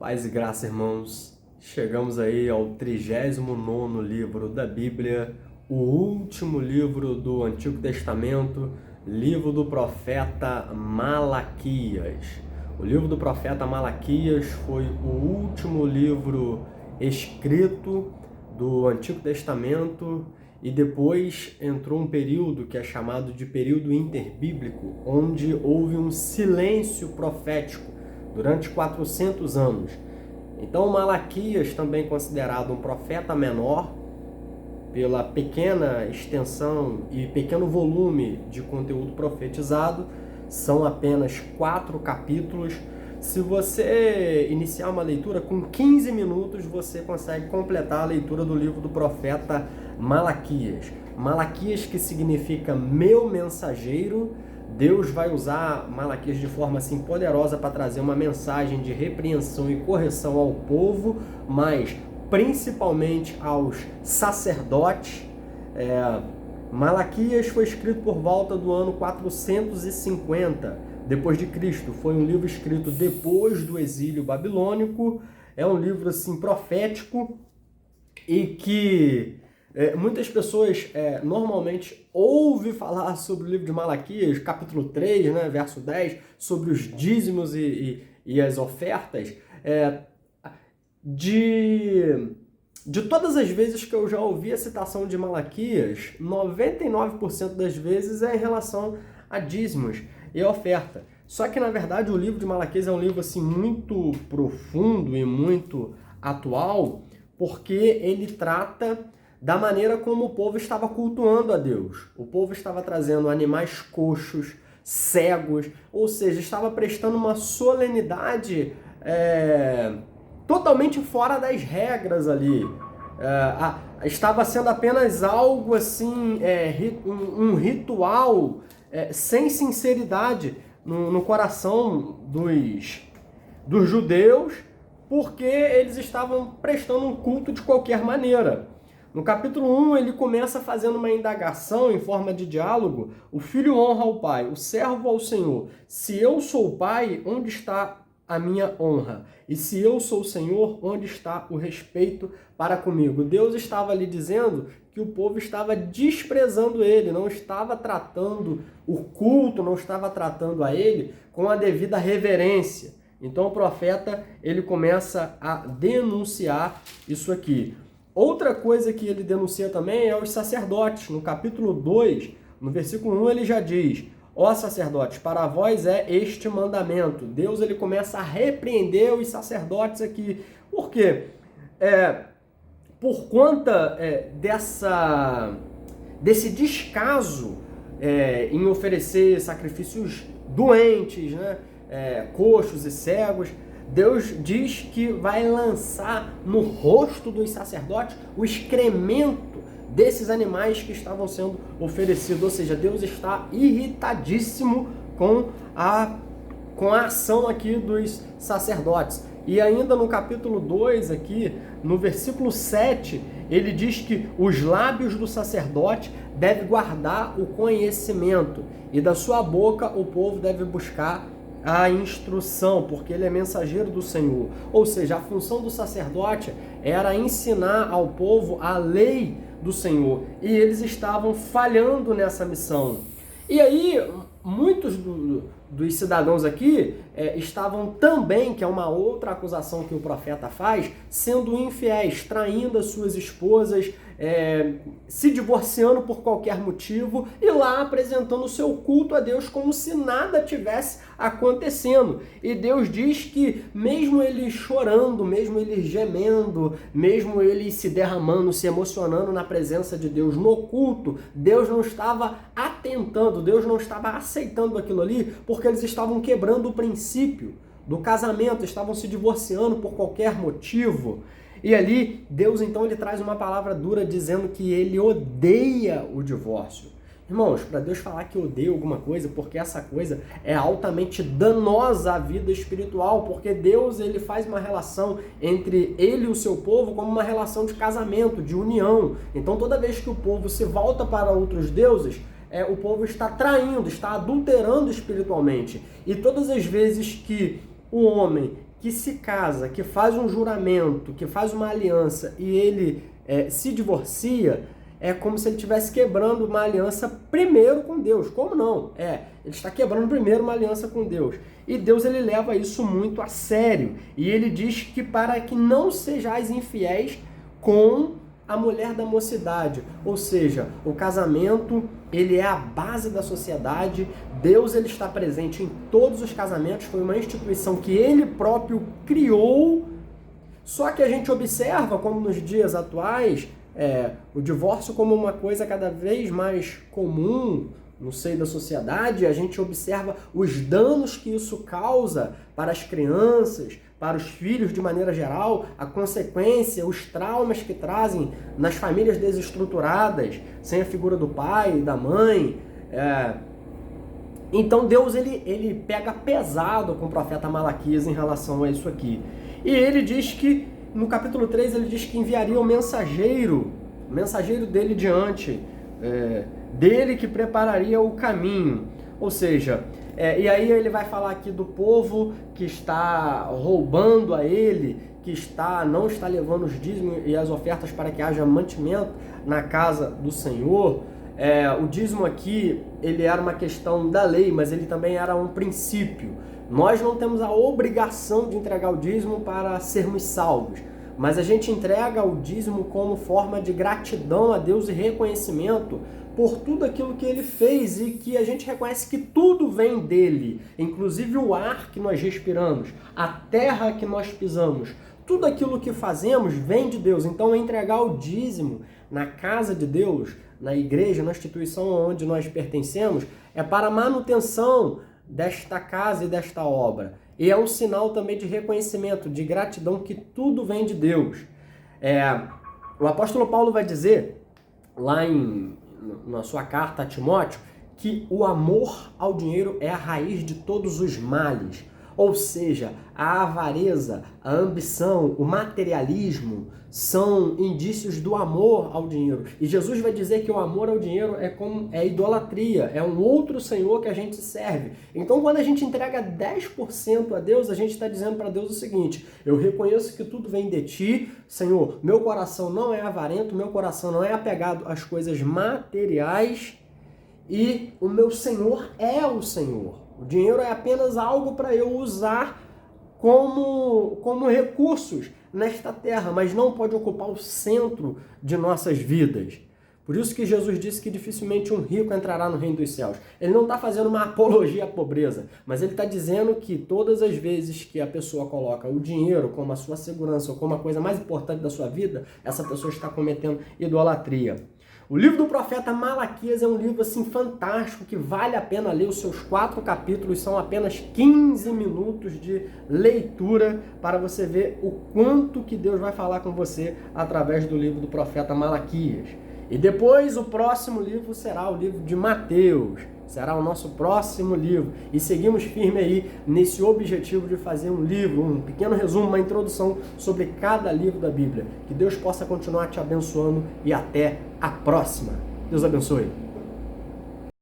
Paz e graça, irmãos. Chegamos aí ao 39º livro da Bíblia, o último livro do Antigo Testamento, livro do profeta Malaquias. O livro do profeta Malaquias foi o último livro escrito do Antigo Testamento e depois entrou um período que é chamado de período interbíblico, onde houve um silêncio profético durante 400 anos. Então Malaquias, também considerado um profeta menor, pela pequena extensão e pequeno volume de conteúdo profetizado, são apenas 4 capítulos. Se você iniciar uma leitura com 15 minutos, você consegue completar a leitura do livro do profeta Malaquias. Malaquias, que significa meu mensageiro. Deus vai usar Malaquias de forma assim poderosa para trazer uma mensagem de repreensão e correção ao povo, mas principalmente aos sacerdotes. Malaquias foi escrito por volta do ano 450 depois de Cristo. Foi um livro escrito depois do exílio babilônico. É um livro assim profético e que muitas pessoas normalmente ouvem falar sobre o livro de Malaquias, capítulo 3, né, verso 10, sobre os dízimos e as ofertas. De todas as vezes que eu já ouvi a citação de Malaquias, 99% das vezes é em relação a dízimos e oferta. Só que, na verdade, o livro de Malaquias é um livro assim, muito profundo e muito atual, porque ele trata da maneira como o povo estava cultuando a Deus. O povo estava trazendo animais coxos, cegos, ou seja, estava prestando uma solenidade totalmente fora das regras ali. Estava sendo apenas algo assim, um ritual sem sinceridade no coração dos judeus, porque eles estavam prestando um culto de qualquer maneira. No capítulo 1, ele começa fazendo uma indagação em forma de diálogo. O filho honra ao pai, o servo ao senhor. Se eu sou o pai, onde está a minha honra? E se eu sou o Senhor, onde está o respeito para comigo? Deus estava ali dizendo que o povo estava desprezando ele, não estava tratando o culto, não estava tratando a ele com a devida reverência. Então o profeta, ele começa a denunciar isso aqui. Outra coisa que ele denuncia também é os sacerdotes. No capítulo 2, no versículo 1, ele já diz: ó sacerdotes, para vós é este mandamento. Deus, ele começa a repreender os sacerdotes aqui. Por quê? Por conta desse descaso em oferecer sacrifícios doentes, né? Coxos e cegos, Deus diz que vai lançar no rosto dos sacerdotes o excremento desses animais que estavam sendo oferecidos. Ou seja, Deus está irritadíssimo com a ação aqui dos sacerdotes. E ainda no capítulo 2 aqui, no versículo 7, ele diz que os lábios do sacerdote devem guardar o conhecimento e da sua boca o povo deve buscar a instrução, porque ele é mensageiro do Senhor. Ou seja, a função do sacerdote era ensinar ao povo a lei do Senhor, e eles estavam falhando nessa missão. E aí, muitos dos cidadãos aqui estavam também, que é uma outra acusação que o profeta faz, sendo infiéis, traindo as suas esposas, se divorciando por qualquer motivo e lá apresentando o seu culto a Deus como se nada tivesse acontecendo. E Deus diz que mesmo eles chorando, mesmo eles gemendo, mesmo eles se derramando, se emocionando na presença de Deus no culto, Deus não estava atentando, Deus não estava aceitando aquilo ali, porque eles estavam quebrando o princípio do casamento, estavam se divorciando por qualquer motivo. E ali, Deus então ele traz uma palavra dura dizendo que ele odeia o divórcio. Irmãos, para Deus falar que odeia alguma coisa, porque essa coisa é altamente danosa à vida espiritual, porque Deus ele faz uma relação entre ele e o seu povo como uma relação de casamento, de união. Então toda vez que o povo se volta para outros deuses, o povo está traindo, está adulterando espiritualmente. E todas as vezes que o homem que se casa, que faz um juramento, que faz uma aliança e ele se divorcia, é como se ele estivesse quebrando uma aliança primeiro com Deus. Como não? Ele está quebrando primeiro uma aliança com Deus. E Deus, ele leva isso muito a sério. E ele diz que para que não sejais infiéis com a mulher da mocidade. Ou seja, o casamento, ele é a base da sociedade. Deus, ele está presente em todos os casamentos. Foi uma instituição que ele próprio criou. Só que a gente observa, como nos dias atuais, o divórcio como uma coisa cada vez mais comum no seio da sociedade. A gente observa os danos que isso causa para as crianças, para os filhos de maneira geral, a consequência, os traumas que trazem nas famílias desestruturadas, sem a figura do pai, da mãe. Então Deus, ele pega pesado com o profeta Malaquias em relação a isso aqui. E ele diz que, no capítulo 3, ele diz que enviaria o mensageiro dele diante, dele que prepararia o caminho. Ou seja, e aí ele vai falar aqui do povo que está roubando a ele, que não está levando os dízimos e as ofertas para que haja mantimento na casa do Senhor. O dízimo aqui, ele era uma questão da lei, mas ele também era um princípio. Nós não temos a obrigação de entregar o dízimo para sermos salvos, mas a gente entrega o dízimo como forma de gratidão a Deus e reconhecimento por tudo aquilo que ele fez, e que a gente reconhece que tudo vem dele, inclusive o ar que nós respiramos, a terra que nós pisamos, tudo aquilo que fazemos vem de Deus. Então entregar o dízimo na casa de Deus, na igreja, na instituição onde nós pertencemos, é para a manutenção desta casa e desta obra. E é um sinal também de reconhecimento, de gratidão, que tudo vem de Deus. O apóstolo Paulo vai dizer, lá na sua carta a Timóteo, que o amor ao dinheiro é a raiz de todos os males. Ou seja, a avareza, a ambição, o materialismo são indícios do amor ao dinheiro. E Jesus vai dizer que o amor ao dinheiro é idolatria, é um outro Senhor que a gente serve. Então, quando a gente entrega 10% a Deus, a gente está dizendo para Deus o seguinte: eu reconheço que tudo vem de ti, Senhor, meu coração não é avarento, meu coração não é apegado às coisas materiais, e o meu Senhor é o Senhor. O dinheiro é apenas algo para eu usar como recursos nesta terra, mas não pode ocupar o centro de nossas vidas. Por isso que Jesus disse que dificilmente um rico entrará no reino dos céus. Ele não está fazendo uma apologia à pobreza, mas ele está dizendo que todas as vezes que a pessoa coloca o dinheiro como a sua segurança ou como a coisa mais importante da sua vida, essa pessoa está cometendo idolatria. O livro do profeta Malaquias é um livro assim fantástico, que vale a pena ler. Os seus 4 capítulos são apenas 15 minutos de leitura para você ver o quanto que Deus vai falar com você através do livro do profeta Malaquias. E depois o próximo livro será o livro de Mateus, será o nosso próximo livro. E seguimos firme aí nesse objetivo de fazer um livro, um pequeno resumo, uma introdução sobre cada livro da Bíblia. Que Deus possa continuar te abençoando e até a próxima. Deus abençoe.